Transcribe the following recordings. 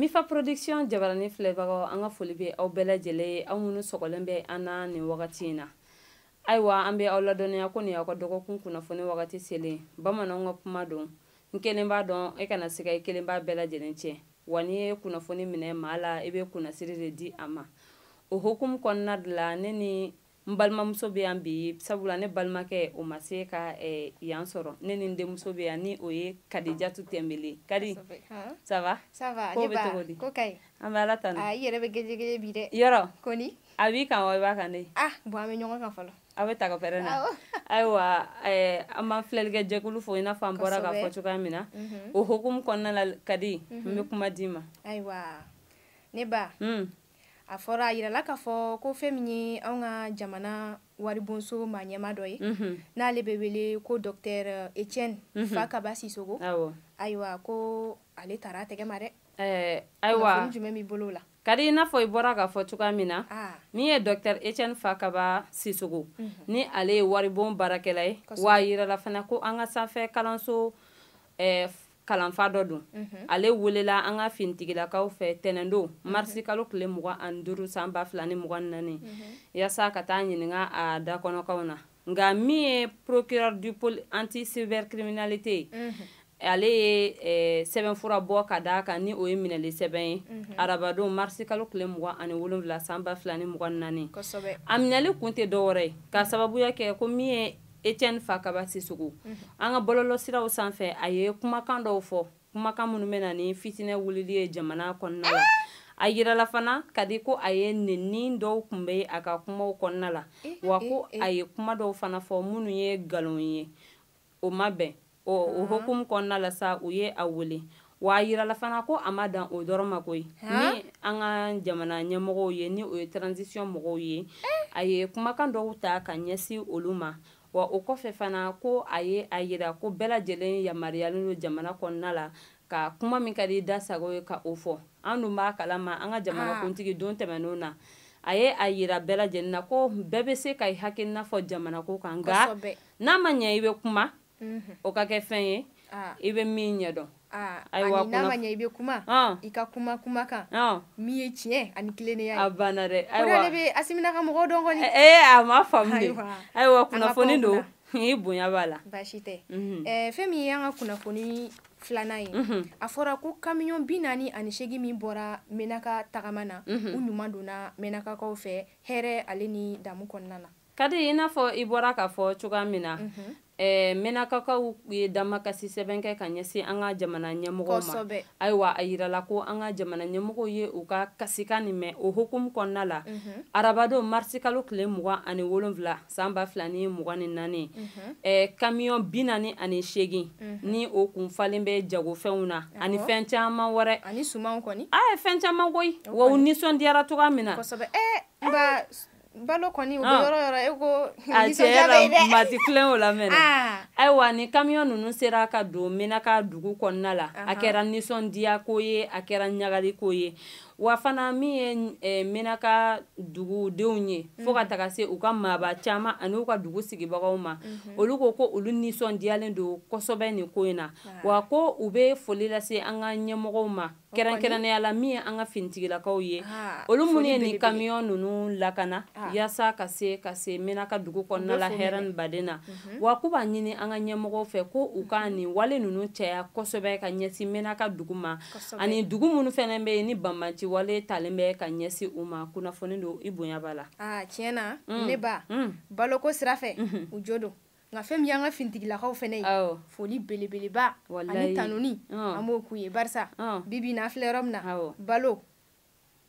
Mifa production jabarani filɛbagaw an ka foli bɛ aw bɛɛ lajɛlen ye aw minnu sɔgɔlen bɛ an na nin wagati in na ayiwa an bɛ aw ladɔnniya ko nin y'aw ka dɔgɔkun kunnafoni wagati selen bamananw ka kuma don n kelen b'a dɔn e kana se ka i kelen b'a bɛɛ lajɛlen tiɲɛ wa n'i ye kunnafoni minɛ maa la i bɛ kunnasiri de di a ma o hukumu kɔnɔna de la ne ni n balimamuso bɛ yan bi sabula ne balimakɛ o ma se ka yan sɔrɔ ne ni n denmuso bɛ yan ni o ye Kadijatu Tɛnbele Kadi ça va ko bɛ cogo di ko kayi an bɛ ala tanu i yɛrɛ bɛ gɛjɛgɛjɛ bi dɛ yɔrɔ koni a b'i kan wa i b'a kan de bon an bɛ ɲɔgɔn kan fɔlɔ a bɛ taga pɛrɛn na ayiwa an b'an filɛlikɛ jɛkulu fo i n'a fɔ an bɔra k'a fɔ cogoya min na o hukumu kɔnɔna la Kadi n bɛ kuma d'i ma ayiwa ne ba a fɔra a yirala k'a fɔ ko fɛn min ye anw ka jamana waribonso maa ɲɛma dɔ ye n'ale bɛ wele ko Dr Etienne Fakaba Sisoko ayiwa ko ale taara a tɛgɛ ma dɛ ayiwa kunnafoni jumɛn b'i bolo o la Kadi i n'a fɔ i bɔra k'a fɔ cogoya min na min ye Dr Etienne Fakaba Sisoko ni ale ye waribon baarakɛla ye wa a yirala fana ko an ka sanfɛ kalanso kalanfa dɔ don ale welela an ka finitigilakaw fɛ tɛnɛndon marisi kalo tile 25 san 2024 yaasa ka taa ɲininka a dakɔnɔkaw na nka min ye procureur du pôle anti cybercriminalité ale ye sɛbɛnfura bɔ ka d'a kan ni o ye minɛli sɛbɛn ye arabadon marisi kalo tile 27 san 2024 a minɛli kun tɛ dɔwɛrɛ ye ka sababuya kɛ ko min ye Etienne Fakaba Sisoko an ka bɔlɔlɔsiraw sanfɛ a ye kumakan dɔw fɔ kumakan minnu bɛ na ni fitinɛ wulili ye jamana kɔnɔna la a yirala fana Kadi ko a ye nɛni dɔw kun bɛ a ka kumaw kɔnɔna la wa ko a ye kuma dɔw fana fɔ minnu ye nkalon ye o ma bɛn o hukumu kɔnɔna la sa u ye a wele wa a yirala fana ko a ma dan o dɔrɔn ma koyi ni an ka jamana ɲɛmɔgɔw ye ni o ye transition mɔgɔw ye a ye kumakan dɔw ta ka ɲɛsin olu ma wa o kɔfɛ fana ko a ye a yira ko bɛɛ lajɛlen yamaruyalen don jamana kɔnɔna la ka kuma min ka di da sago ye ka o fɔ an dun b'a kalama an ka jamana kuntigi don tɛmɛnenw na a ye a yira bɛɛ lajɛlen na ko bɛɛ bɛ se ka hakilina fɔ jamana ko kan nka n'a ma ɲɛ i bɛ kuma o ka kɛ fɛn ye i bɛ min ɲɛdɔn ayiwa n'a ma ɲɛ i bɛ kuma i ka kuma kan min ye tiɲɛ ani tilennenya ye a banna dɛ ayiwa o de bɛ Asimina ka mɔgɔw dɔn kɔni a ma faamu de ayiwa kunnafoni don i bonya b'a la baasi tɛ fɛn min ye an ka kunnafoni filanan ye a fɔra ko camion 48 min bɔra Menaka tagama na u ɲuman donna Menakakaw fɛ hɛrɛ ale ni damu kɔnɔna na Kadi i n'a fɔ i bɔra k'a fɔ cogoya min na Menakakaw ye damakasi sɛbɛn kɛ ka ɲɛsin an ka jamana ɲɛmɔgɔw ma ayiwa a yirala ko an ka jamana ɲɛmɔgɔw ye u ka kasikan nin mɛn o hukumu kɔnɔna la arabadon marisi kalo tile 27 san 2024 camion 48 ni o kun falen bɛ jagofɛnw na ani fɛn caman wɛrɛ ani sumanw kɔni fɛn caman koyi wa u nisɔndiyara cogoya min na balo kɔni u bɛ yɔrɔ yɔrɔ e ko nisɔndiya bɛ yen dɛ mati filɛ o la mɛnɛ ayiwa ni camion ninnu sera ka don Menaka dugu kɔnɔna la a kɛra nisɔndiya ko ye a kɛra ɲagali ko ye wa fana min ye Menaka dugudenw ye fo ka taga se u ka maaba caman ani u ka dugu sigibagaw ma olu ko olu nisɔndiyalen don kosɛbɛ nin ko in na wa ko u bɛ foli lase an ka ɲɛmɔgɔw ma kɛrɛnkɛrɛnnenya la min ye an ka finitigilakaw ye olu minnu ye nin camion ninnu lakana yaasa ka se Menaka dugu kɔnɔna la hɛrɛ ni baden na wa k'u b'a ɲini an ka ɲɛmɔgɔw fɛ ko u ka nin wale ninnu caya kosɛbɛ ka ɲɛsin Menaka dugu ma ani dugu minnu fana bɛ yen ni banbanci wale talen bɛ ka ɲɛsin u ma kunnafoni don i bonya b'a la tiɲɛ na ne ba baloko sira fɛ u jo don nka fɛn min y'an ka finitigilakaw fana ye foli belebeleba ani tanuni an b'o k'u ye barisa bibi na filɛ yɔrɔ min na balo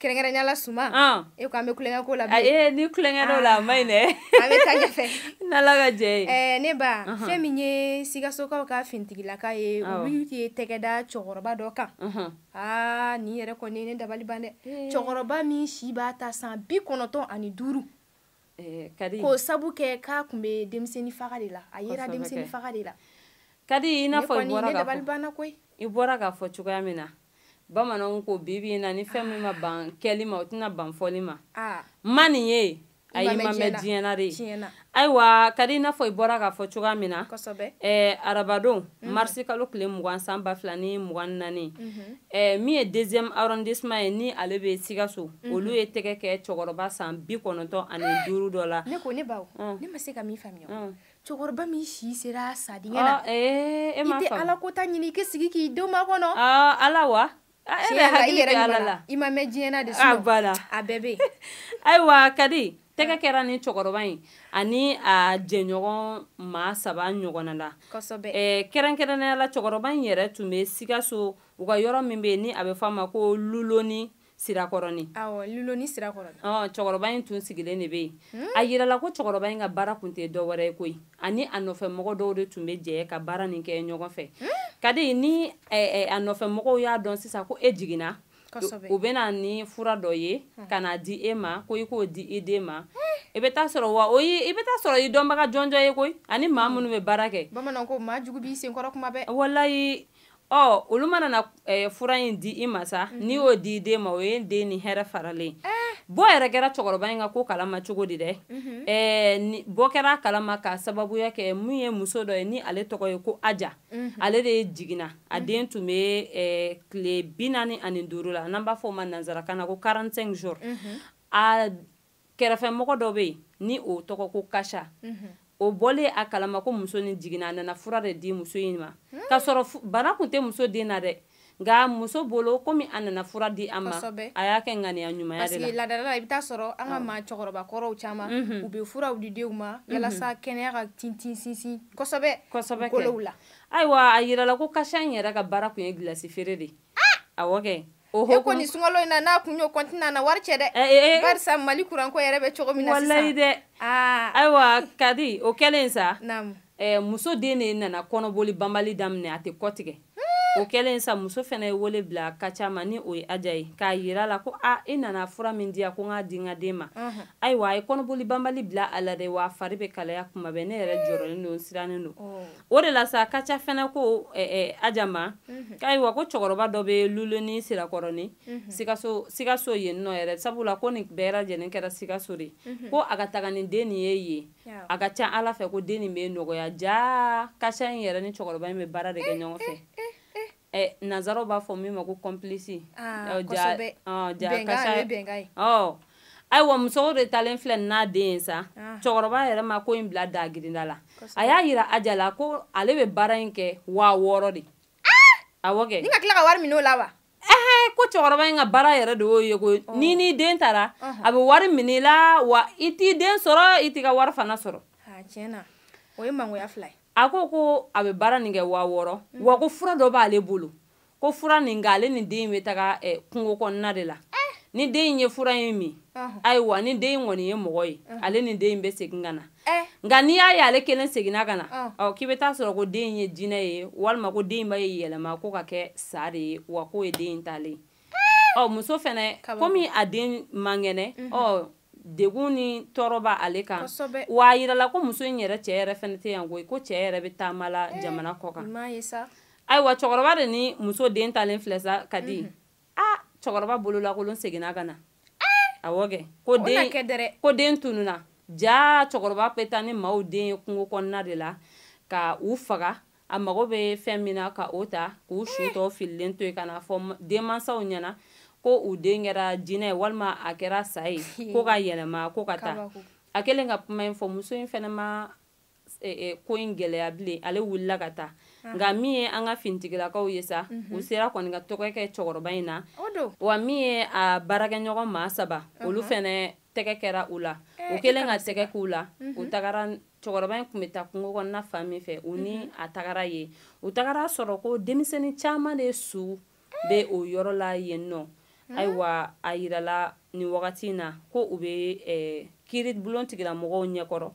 kɛrɛnkɛrɛnyala suman e ko an bɛ kulonkɛ ko la bi ni kulonkɛ dɔw la a maɲi dɛ an bɛ taa ɲɛfɛ n'Ala ka jɛ ye ne ba fɛn min ye Sikasokaw ka finitigilaka ye olu ye tɛgɛ da cɛkɔrɔba dɔ kan nin yɛrɛ kɔni ne dabali ban dɛ cɛkɔrɔba min si b'a ta san 95 k'o sabu kɛ k'a tun bɛ denmisɛnnin faga de la a yera denmisɛnnin faga de la Kadi i n'a fɔ i bɔra k'a fɔ cogoya min na bamananw ko bibi in na ni fɛn min ma ban kɛli ma o tɛna ban fɔli ma ma nin ye ayi ma mɛn diɲɛ na de ayiwa ka di n'a fɔ i bɔra k'a fɔ cogoya min na arabadon marisi kalo tile 20 san 2024 min ye 2e arrondissement ye ni ale bɛ Sikaso olu ye tɛgɛ kɛ cɛkɔrɔba san 95 dɔ la ne ko ne baw ne ma se ka min faamuya cɛkɔrɔba min si sera sa dingɛ na e ma faamu i tɛ ala ko ta ɲini i k'i sigi k'i denw makɔnɔ ala wa i yɛrɛ ala la i ma mɛn diɲɛ na de bala a bɛɛ bɛ ayiwa kadi tɛgɛ kɛra ni cɛkɔrɔba in ani a jɛɲɔgɔn maa 3 ɲɔgɔnna la kɛrɛnkɛrɛnnenya la cɛkɔrɔba in yɛrɛ tun bɛ Sikaso u ka yɔrɔ min bɛ yen ni a bɛ fɔ a ma ko Luloni Sirakɔrɔni Luloni Sirakɔrɔni cɛkɔrɔba in tun sigilen de bɛ yen a yirala ko cɛkɔrɔba in ka baara tun tɛ dɔ wɛrɛ ye koyi ani a nɔfɛmɔgɔ dɔw de tun bɛ jɛ ka baara nin kɛ ɲɔgɔn fɛ kadi ni a nɔfɛmɔgɔw y'a dɔn sisan ko e jiginna u bɛna ni fura dɔ ye ka n'a di e ma ko i k'o di i den ma i bɛ taa sɔrɔ i bɛ taa sɔrɔ i dɔnbaga jɔnjɔ ye koyi ani maa minnu bɛ baara kɛ bamananw ko maa jugu b'i senkɔrɔ kuma bɛɛ walayi olu mana na fura in di i ma sa n'i y'o di i den ma o ye den ni hɛrɛ faralen bɔ yɛrɛ kɛra cɛkɔrɔba in ka ko kalama cogo di dɛ bɔ kɛra kalama ka sababuya kɛ mun ye muso dɔ ye ni ale tɔgɔ ye ko Aja ale de ye jiginna a den tun bɛ tile 45 la n'an b'a fɔ o ma nanzarakan na ko 45 jours a kɛrɛfɛmɔgɔ dɔ bɛ yen ni o tɔgɔ ko Kasha o bɔlen a kalama ko muso ni jiginna a nana fura de di muso in ma ka sɔrɔ bana tun tɛ muso den na dɛ nka muso bolo komi a nana fura di a ma a y'a kɛ ŋaniya ɲumanya de la parce que ladala la i bɛ taa sɔrɔ an ka maa cɛkɔrɔba kɔrɔw caman u bɛ furaw di denw ma yalasa kɛnɛya ka tintin sinsin kosɛbɛ kolow la ayiwa a yirala ko Kasha in yɛrɛ ka baara tun ye gilasi feere de awɔ kɛ e kɔni sunkalo in na n'a kun y'o kɔntina na wari cɛ dɛ barisa Mali kuranko yɛrɛ bɛ cogo min na sisan wallahi dɛ ayiwa kadi o kɛlen sa muso den de nana kɔnɔboli banbali daminɛ a tɛ kɔ tigɛ o kɛlen sa muso fɛnɛ ye wele bila Kacha ma ni o ye Aja ye k'a yira la ko i nana fura min di yan ko n k'a di n ka den ma ayiwa a ye kɔnɔboli banbali bila a la dɛ wa fari bɛ kalaya kuma bɛɛ ne yɛrɛ jɔrɔlen don sirannen don o de la sa Kacha fɛnɛ ko Aja ma k'ayiwa ko cɛkɔrɔba dɔ bɛ Luloni Sirakɔrɔni Sikaso yen nɔ yɛrɛ sabula ko nin bɛɛ lajɛlen kɛra Sikaso de ko a ka taga ni den nin ye yen a ka ca Ala fɛ ko den nin bɛ nɔgɔya jaa Kacha in yɛrɛ ni cɛkɔrɔba in bɛ baara de kɛ ɲɔgɔn fɛ Nazaraw b'a fɔ min ma ko complice ayiwa muso de talen filɛ n'a den ye sa cɛkɔrɔba yɛrɛ ma ko in bila dagirinda la a y'a yira Aja la ko ale bɛ baara in kɛ 6,000 de awɔ kɛ ni ka tila ka wari minɛ o la wa ko cɛkɔrɔba in ka baara yɛrɛ de y'o ye ko ni den taara a bɛ wari minɛ i la wa i t'i den sɔrɔ i t'i ka wari fana sɔrɔ tiɲɛna o ye mangoya fila ye a ko a bɛ baara nin kɛ 6,000 wa ko fura dɔ b'ale bolo ko fura nin ale ni den bɛ taga kungo kɔnɔna de la ni den in ye fura in min ayiwa ni den in kɔni ye mɔgɔ ye ale ni den in bɛ segin ka na nka n'i y'a ye ale kelen seginna ka na k'i bɛ taa sɔrɔ ko den in ye jinɛ ye walima ko den in b'a ye yɛlɛma ko ka kɛ sa de ye wa k'o ye den in talen muso fɛnɛ komi a den man kɛnɛ degun ni tɔɔrɔ b'a ale kan wa a yirala ko muso in yɛrɛ cɛ yɛrɛ fɛnɛ tɛ yan koyi ko cɛ yɛrɛ bɛ taama la jamana kɔ kan ayiwa cɛkɔrɔba de ni muso den talen filɛ sa ka di cɛkɔrɔba bololakolon seginna ka na awɔ kɛ ko den tununa jaa cɛkɔrɔba bɛ taa ni maaw den ye kungo kɔnɔna de la ka u faga a mago bɛ fɛn min na ka o ta k'u su tɔ fililen to yen ka na fɔ denmansaw ɲɛna ko u den kɛra jinɛ ye walima a kɛra sa ye ko ka yɛlɛma ko ka taa a kɛlen ka kuma in fɔ muso in fɛnɛ ma ko in gɛlɛya bilen ale wulila ka taa nka min ye an ka finitigilakaw ye sa u sera kɔni ka tɔgɔ kɛ cɛkɔrɔba in na wa min ye a baarakɛɲɔgɔn maa 3 olu fɛnɛ tɛgɛ kɛra u la u kɛlen ka tɛgɛ k'u la u tagara cɛkɔrɔba in tun bɛ taa kungo kɔnɔna fan min fɛ u ni a tagara yen u tagara sɔrɔ ko denmisɛnnin caman de su bɛ o yɔrɔ la yen nɔ ayiwa a yirala nin wagati in na ko u bɛ kiiribulon tigilamɔgɔw ɲɛkɔrɔ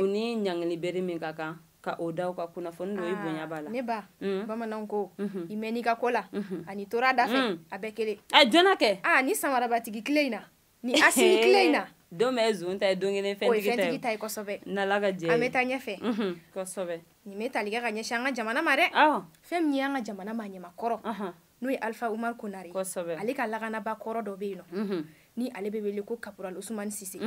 u ni ɲangili bere min ka kan ka o da u ka kunnafoni dɔ i bonya b'a la ne ba bamananw ko i mɛn n'i ka ko la ani tora da fɛ a bɛɛ kelen jɔnna kɛ ni samarabatigi tile in na ni asini tile in na don bɛ zon ta ye don kelen fɛntigi ta ye kosɛbɛ n'Ala ka jɛ an bɛ taa ɲɛfɛ kosɛbɛ nin bɛ tali kɛ ka ɲɛsin an ka jamana ma dɛ fɛn min ye an ka jamana ma ɲamakɔrɔ n'o ye Alpha Umaru Konare ale ka lakanaba kɔrɔ dɔ bɛ yen nɔ ni ale bɛ wele ko Caporal Ousmane Sise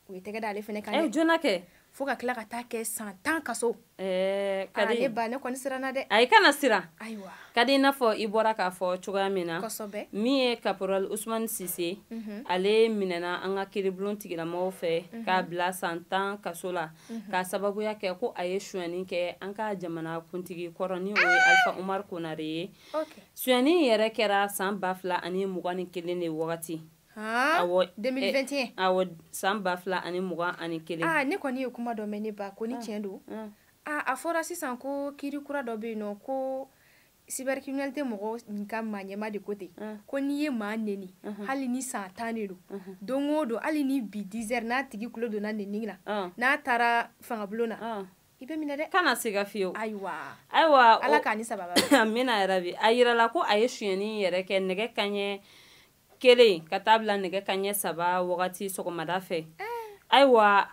o ye tɛgɛ da ale fɛnɛ kan dɛ jona kɛ fo ka tila ka taa kɛ san 10 kaso kadi ne ba ne kɔni siranna dɛ ayi kana siran ayiwa kadi i n'a fɔ i bɔra k'a fɔ cogoya min na kosɛbɛ min ye caporal Ousmane Sise ale minɛna an ka kiribulon tigilamɔgɔw fɛ k'a bila san 10 kaso la k'a sababuya kɛ ko a ye suyani kɛ an ka jamana kuntigi kɔrɔ ni o ye Alpha Umar Konare ye suyani yɛrɛ kɛra san 2021 de wagati 2021 awɔ san 2021 ne kɔni ye kuma dɔ mɛn ne ba ko ni tiɲɛ don a fɔra sisan ko kiiri kura dɔ bɛ yen nɔ ko cybercriminalité mɔgɔ ka maaɲɛma de ko ten ko n'i ye maa neni hali ni san 10 de don o don hali ni bi 10 heures n'a tigi tulo donna neni na n'a taara fangabulon na i bɛ minɛ dɛ kana siga fiyewu ayiwa ala k'a ni sababa amina yarabi a yirala ko a ye suyani yɛrɛ kɛ nɛgɛ kanɲɛ 1 ka taa bila nɛgɛ kanɲɛ 3 wagati sɔgɔmada fɛ ayiwa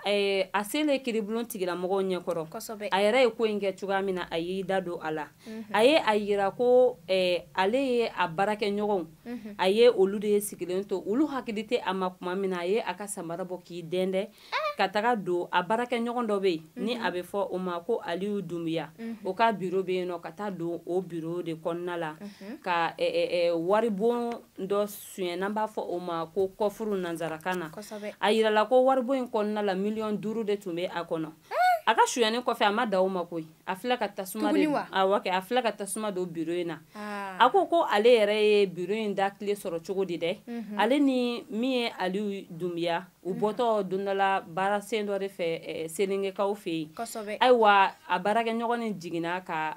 a selen kiribulon tigilamɔgɔw ɲɛkɔrɔ a yɛrɛ ye ko in kɛ cogoya min na a y'i da don a la a ye a yira ko ale ye a baarakɛɲɔgɔnw a ye olu de ye sigilen to olu hakili tɛ a ma tuma min na a ye a ka samara bɔ k'i dɛndɛ ka taga don a baarakɛɲɔgɔn dɔ bɛ yen ni a bɛ fɔ o ma ko Aliyu Dunbiya o ka biro bɛ yen nɔ ka taa don o biro de kɔnɔna la ka waribon dɔ suɲɛ n'an b'a fɔ o ma ko kɔfuru nanzarakan na a yirala ko waribon in kɔnɔna la miliyɔn 5 de tun bɛ a kɔnɔ a ka suyani kɔfɛ a ma da o ma koyi a filɛ ka tasuma don biro in na a ko ale yɛrɛ ye biro in da tile sɔrɔ cogo di dɛ ale ni min ye Aliyu Dunbiya u bɔtɔ don dɔ la baara sen dɔ de fɛ Selenkɛkaw fɛ yen ayiwa a baarakɛɲɔgɔn ni jiginna ka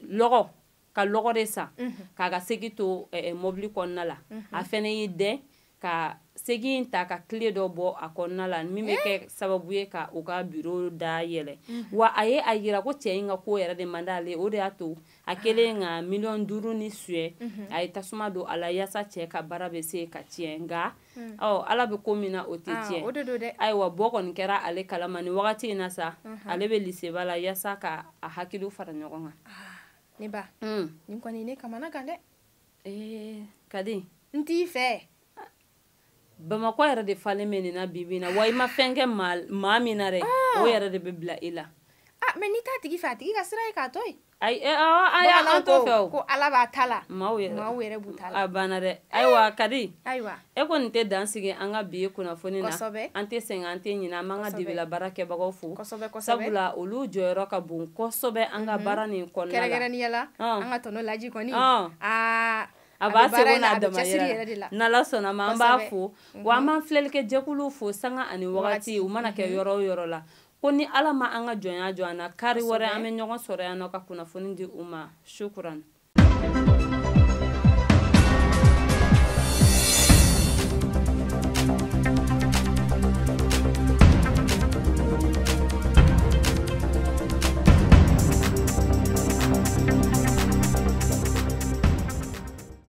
lɔgɔ de san k'a ka segi to mɔbili kɔnɔna la a fɛnɛ y'i dɛn ka segi in ta ka tile dɔ bɔ a kɔnɔna la min bɛ kɛ sababu ye ka u ka biro da yɛlɛ wa a ye a yira ko cɛ in ka ko yɛrɛ de man d'ale o de y'a to a kɛlen ka miliyɔn 5 ni suɲɛ a ye tasuma don a la yaasa cɛ ka baara bɛ se ka tiɲɛ nka ala bɛ ko min na o tɛ tiɲɛ ayiwa bɔ kɔni kɛra ale kalama nin wagati in na sa ale bɛ liseba la yaasa ka a hakiliw fara ɲɔgɔn kan ne ba nin kɔni ne kamana gan dɛ kadi n t'i fɛ Bamakɔ yɛrɛ de falen bɛ nin na bibi na wa i ma fɛn kɛ maa min na dɛ o yɛrɛ de bɛ bila i la mais n'i t'a tigi fɛ a tigi ka sira ye k'a to yen an t'o fɛ o ko ala b'a ta la maaw yɛrɛ b'u ta la a banna dɛ ayiwa kadi ayiwa e kɔni tɛ dan sigi an ka bi kunnafoni na an tɛ sɛgɛn an tɛ ɲinɛ an b'an ka dibila baarakɛbagaw fo sabula olu jɔyɔrɔ ka bon kosɛbɛ an ka baara nin kɔnɔna la kɛrɛnkɛrɛnnenya la an ka tɔnɔ Laji kɔni a b'a seko n'a damayira n'ala sɔnna ma an b'a fo wa an b'an filɛlikɛ jɛkuluw fo sanga ani wagati u mana kɛ yɔrɔ o yɔrɔ la ko ni ala ma an ka jɔnya jɔ an na kari wɛrɛ an bɛ ɲɔgɔn sɔrɔ yan nɔ ka kunnafoni di u ma shukuran